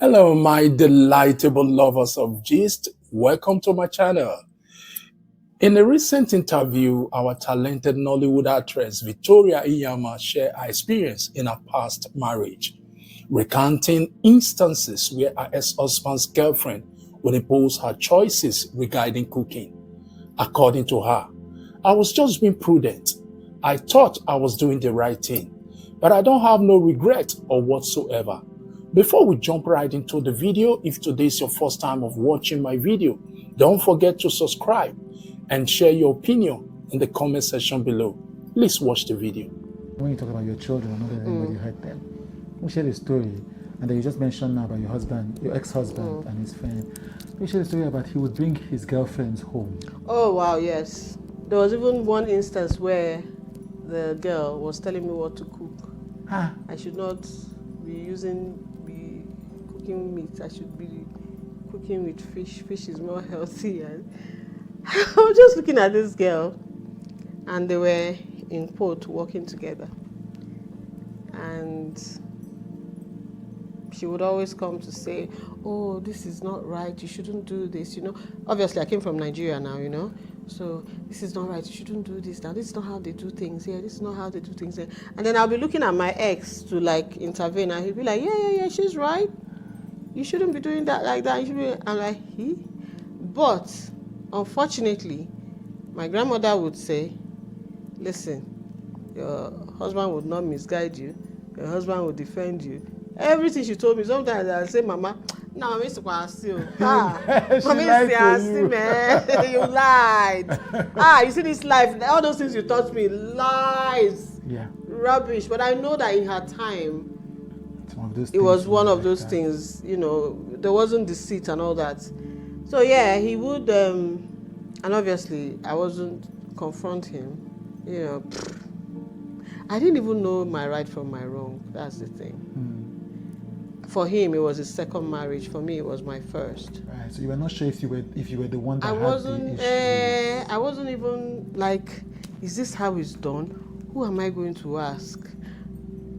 Hello, my delightable lovers of gist. Welcome to my channel. In a recent interview, our talented Nollywood actress Victoria Iyama shared her experience in her past marriage, recounting instances where her ex-husband's girlfriend would impose her choices regarding cooking. According to her, I was just being prudent. I thought I was doing the right thing, but I don't have no regret or whatsoever. Before we jump right into the video, if today is your first time of watching my video, don't forget to subscribe and share your opinion in the comment section below. Please watch the video. When you talk about your children, not that anybody hurt them. We share the story, and then you just mentioned now about your husband, your ex-husband and his friend. We share the story about he would bring his girlfriends home. Oh wow, yes. There was even one instance where the girl was telling me what to cook. I should not be cooking meat. I should be cooking with fish. Fish is more healthy. And I was just looking at this girl, and they were in port working together. And she would always come to say, "Oh, this is not right. You shouldn't do this." You know, obviously I came from Nigeria now. You know, so this is not right. You shouldn't do this now. This is not how they do things here. This is not how they do things here. And then I'll be looking at my ex to like intervene, and he'll be like, "Yeah, she's right. You shouldn't be doing that like that." You should be. I'm like, he. But unfortunately, my grandmother would say, "Listen, your husband would not misguide you. Your husband will defend you." Everything she told me, sometimes I'll say, "Mama, now I'm Mr. Kwasi. Man, you lied. You see this life, all those things you taught me, lies, rubbish." But I know that in her time, it was one of those things, you know, there wasn't deceit and all that. So yeah, he would, and obviously I wasn't confront him, you know. I didn't even know my right from my wrong. That's the thing. For him, it was his second marriage. For me, it was my first. Right. So you were not sure if you were the one that I had wasn't. the issues. I wasn't even like, is this how it's done? Who am I going to ask?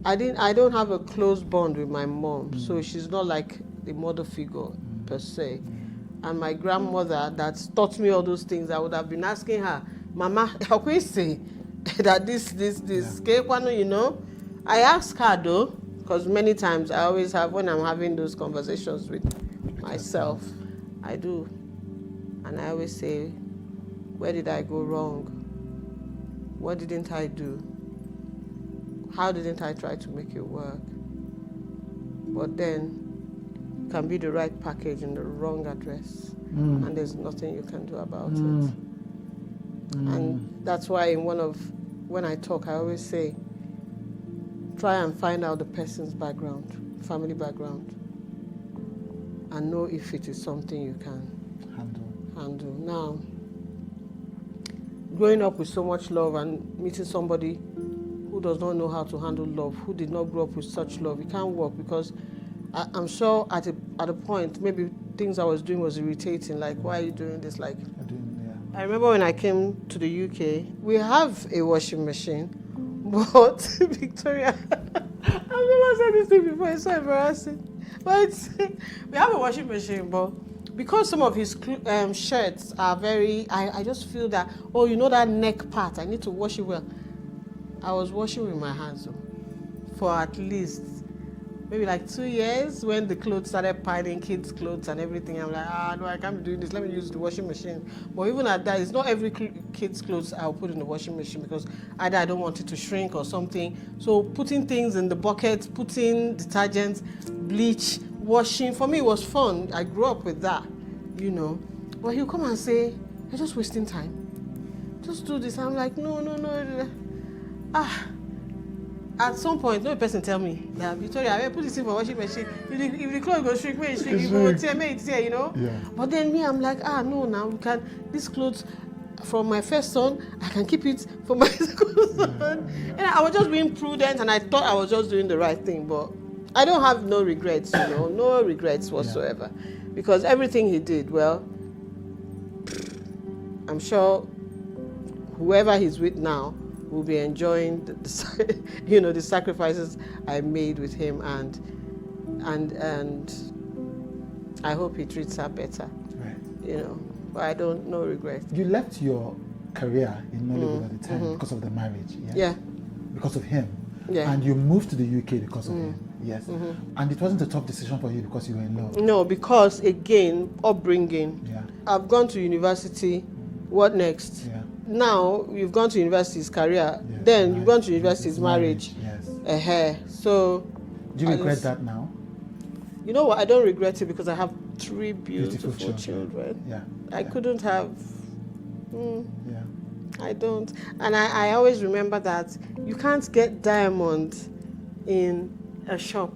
I don't have a close bond with my mom, so she's not like the mother figure per se. And my grandmother that taught me all those things, I would have been asking her, "Mama, how can you say that this, you know?" I ask her though, because many times I always have, when I'm having those conversations with myself, I do. And I always say, where did I go wrong? What didn't I do? How didn't I try to make it work? But then, it can be the right package in the wrong address. And there's nothing you can do about it. And that's why when I talk, I always say, try and find out the person's background, family background, and know if it is something you can handle. Now, growing up with so much love and meeting somebody who does not know how to handle love, who did not grow up with such love, it can't work, because I'm sure at a point, maybe things I was doing was irritating, like, why are you doing this? Like, I remember when I came to the UK, we have a washing machine, but Victoria, I've never said this thing before, it's so embarrassing. But we have a washing machine, but because some of his shirts are very, I just feel that, oh, you know that neck part, I need to wash it well. I was washing with my hands for at least maybe like 2 years, when the clothes started piling, kids' clothes and everything. I'm like, no, I can't be doing this. Let me use the washing machine. But even at that, it's not every kid's clothes I'll put in the washing machine, because either I don't want it to shrink or something. So putting things in the bucket, putting detergent, bleach, washing, for me it was fun. I grew up with that, you know. But he'll come and say, "You're just wasting time. Just do this." I'm like, no. At some point, no person tell me, "Yeah, Victoria, I put this in for washing machine. If the clothes go shrink, may it shrink. If it tear, may it tear, you know." Yeah. But then me, I'm like, no, now we can. This clothes from my first son, I can keep it for my second son. And I was just being prudent, and I thought I was just doing the right thing. But I don't have no regrets, you know, no regrets whatsoever, because everything he did, well, I'm sure whoever he's with now will be enjoying the sacrifices I made with him, and I hope he treats her better. Right. You know, but I don't, no regret. You left your career in Nollywood at the time because of the marriage, yeah? Yeah. Because of him. Yeah. And you moved to the UK because of him. Yes. And it wasn't a tough decision for you because you were in love. No, because again, upbringing. Yeah. I've gone to university. What next? Yeah. Now you've gone to university's career. Yeah. Then you've gone to university's marriage. Yes. So. Do you regret that now? You know what? I don't regret it because I have 3 beautiful children. children. Yeah. I couldn't have. Yeah. I don't. And I always remember that you can't get diamond in a shop.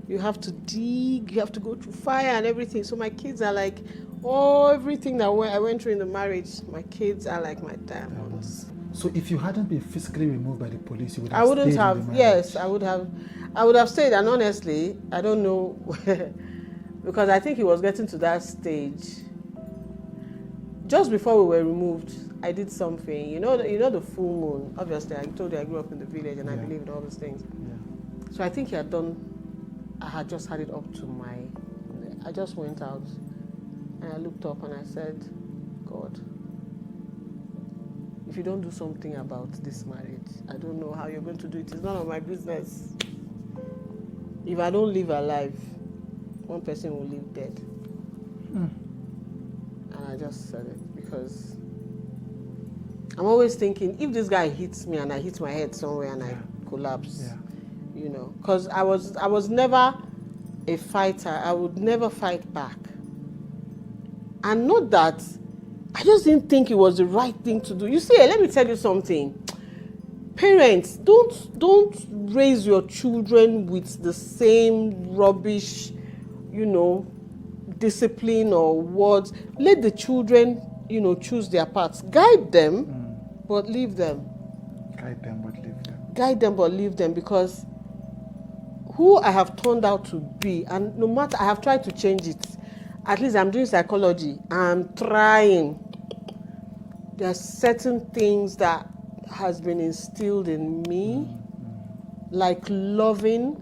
You have to dig, you have to go through fire and everything. So my kids are like, everything that I went through in the marriage, my kids are like my diamonds. So if you hadn't been physically removed by the police, you would have I wouldn't stayed have, in the yes, I would have stayed. And honestly, I don't know, because I think he was getting to that stage. Just before we were removed, I did something. You know the full moon. Obviously, I told you I grew up in the village and I believe in all those things. Yeah. So I think I had just had it up to I just went out and I looked up and I said, God, if you don't do something about this marriage, I don't know how you're going to do it. It's none of my business. If I don't live alive, one person will live dead. And I just said it because I'm always thinking, if this guy hits me and I hit my head somewhere and I collapse, you know, because I was never a fighter. I would never fight back. And not that, I just didn't think it was the right thing to do. You see, let me tell you something. Parents, don't raise your children with the same rubbish, you know, discipline or words. Let the children, you know, choose their paths. Guide them, but leave them. Guide them, but leave them. Guide them, but leave them, because who I have turned out to be, and no matter, I have tried to change it. At least I'm doing psychology. I'm trying. There are certain things that has been instilled in me, like loving,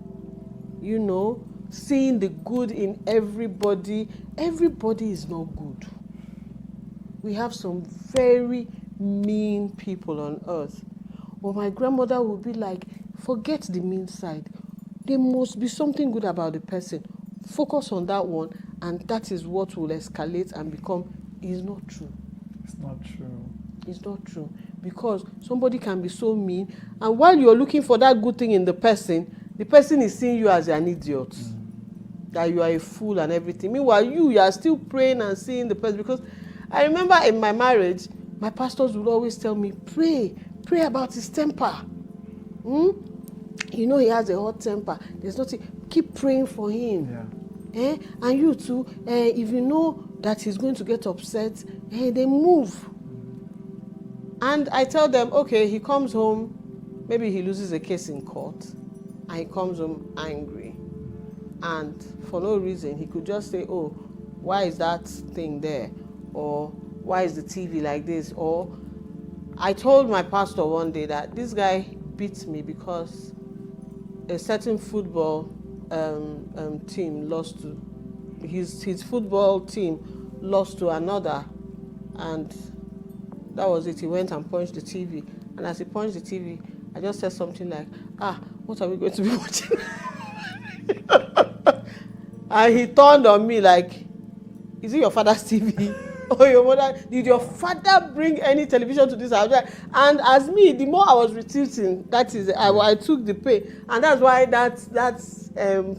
you know, seeing the good in everybody. Everybody is not good. We have some very mean people on earth. Well, my grandmother would be like, forget the mean side. There must be something good about the person. Focus on that one, and that is what will escalate and become, is not true. It's not true. It's not true. Because somebody can be so mean, and while you're looking for that good thing in the person is seeing you as an idiot. That you are a fool and everything. Meanwhile, you are still praying and seeing the person. Because I remember in my marriage, my pastors would always tell me, pray about his temper. You know he has a hot temper. There's nothing. Keep praying for him. Yeah. And you too, if you know that he's going to get upset, then move. And I tell them, okay, he comes home, maybe he loses a case in court, and he comes home angry. And for no reason, he could just say, oh, why is that thing there? Or why is the TV like this? Or I told my pastor one day that this guy beat me because a certain football team lost to, his football team lost to another, and that was it. He went and punched the TV, and as he punched the TV, I just said something like, what are we going to be watching? And he turned on me like, is it your father's TV? Or your mother? Did your father bring any television to this house? And as me, the more I was retreating, that is, I took the pain. And that's why that's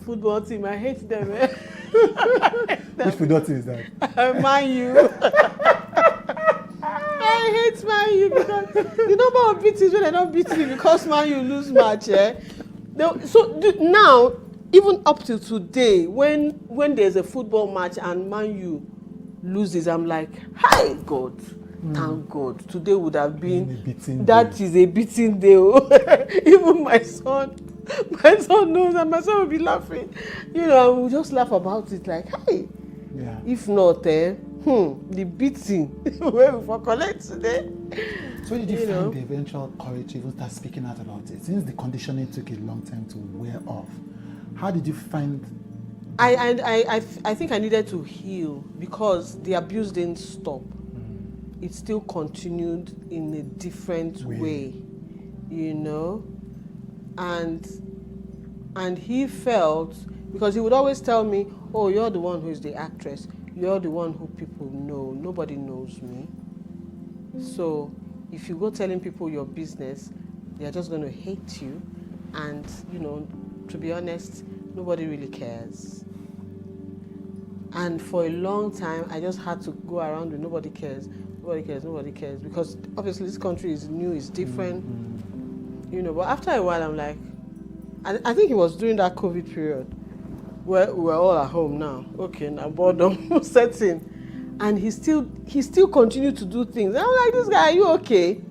football team, I hate them. Which football team is that? Man U. I hate Man U because the number of beatings when they don't beat me because Man U lose match. So now, even up till today, when there's a football match and Man U loses, I'm like, hi God, thank God. Today would have been that is a beating day. Even my son knows, and my son will be laughing. You know, and we'll just laugh about it like, hey. Yeah. If not, the beating where we for collect today. So did you find the eventual courage to even start speaking out about it? Since the conditioning took a long time to wear off, how did you find I think I needed to heal because the abuse didn't stop. It still continued in a different way, you know, and he felt, because he would always tell me, oh, you're the one who is the actress, you're the one who people know, nobody knows me. So if you go telling people your business, they're just going to hate you, and you know, to be honest, nobody really cares. And for a long time, I just had to go around with nobody cares, because obviously this country is new, it's different, you know. But after a while, I'm like, I think it was during that COVID period where we were all at home now. Okay, now boredom sets in, and he still continued to do things. And I'm like, this guy, are you okay?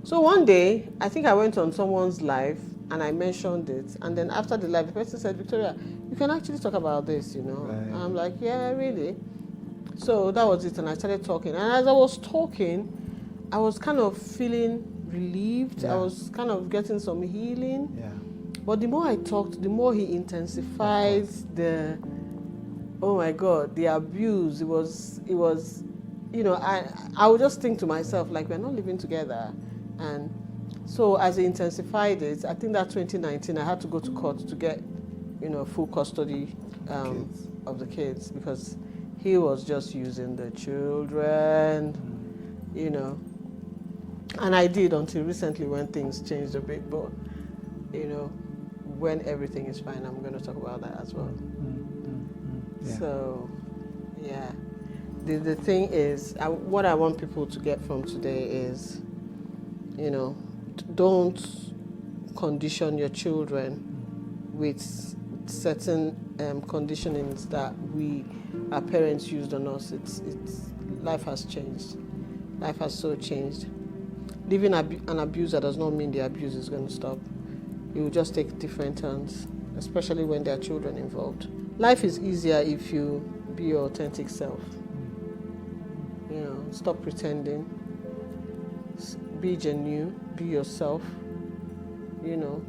So one day, I think I went on someone's live and I mentioned it, and then after the live, the person said, Victoria, you can actually talk about this, you know. Right. And I'm like, yeah, really? So that was it, and I started talking. And as I was talking, I was kind of feeling relieved. I was kind of getting some healing. Yeah. But the more I talked, the more he intensified the, oh my God, the abuse. It was, you know, I would just think to myself, like, we're not living together. And so as he intensified it, I think that 2019, I had to go to court to get, you know, full custody of the kids, because he was just using the children, you know. And I did until recently when things changed a bit, but, you know, when everything is fine, I'm going to talk about that as well. Yeah. So, yeah. The thing is, what I want people to get from today is, you know, don't condition your children with certain conditionings that our parents used on us. Life has changed. Life has so changed. Living an abuser does not mean the abuse is going to stop. It will just take different turns, especially when there are children involved. Life is easier if you be your authentic self. You know, stop pretending. Be genuine. Be yourself. You know,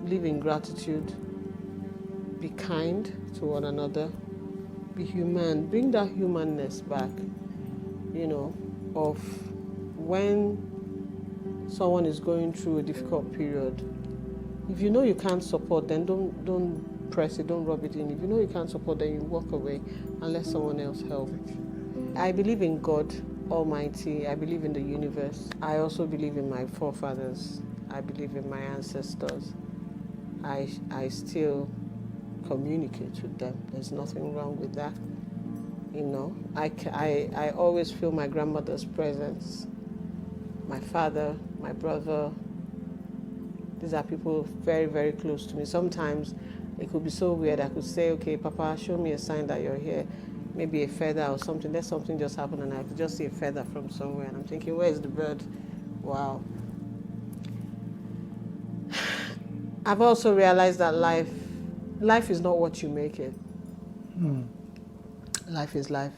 live in gratitude. Be kind to one another. Be human. Bring that humanness back. You know, of when someone is going through a difficult period. If you know you can't support, then don't press it, don't rub it in. If you know you can't support, then you walk away and let someone else help. I believe in God Almighty. I believe in the universe. I also believe in my forefathers. I believe in my ancestors. I still communicate with them. There's nothing wrong with that. You know, I always feel my grandmother's presence. My father, my brother. These are people very, very close to me. Sometimes it could be so weird. I could say, okay, Papa, show me a sign that you're here. Maybe a feather or something. There's something just happened and I could just see a feather from somewhere. And I'm thinking, where's the bird? Wow. I've also realized that life is not what you make it. Life is life.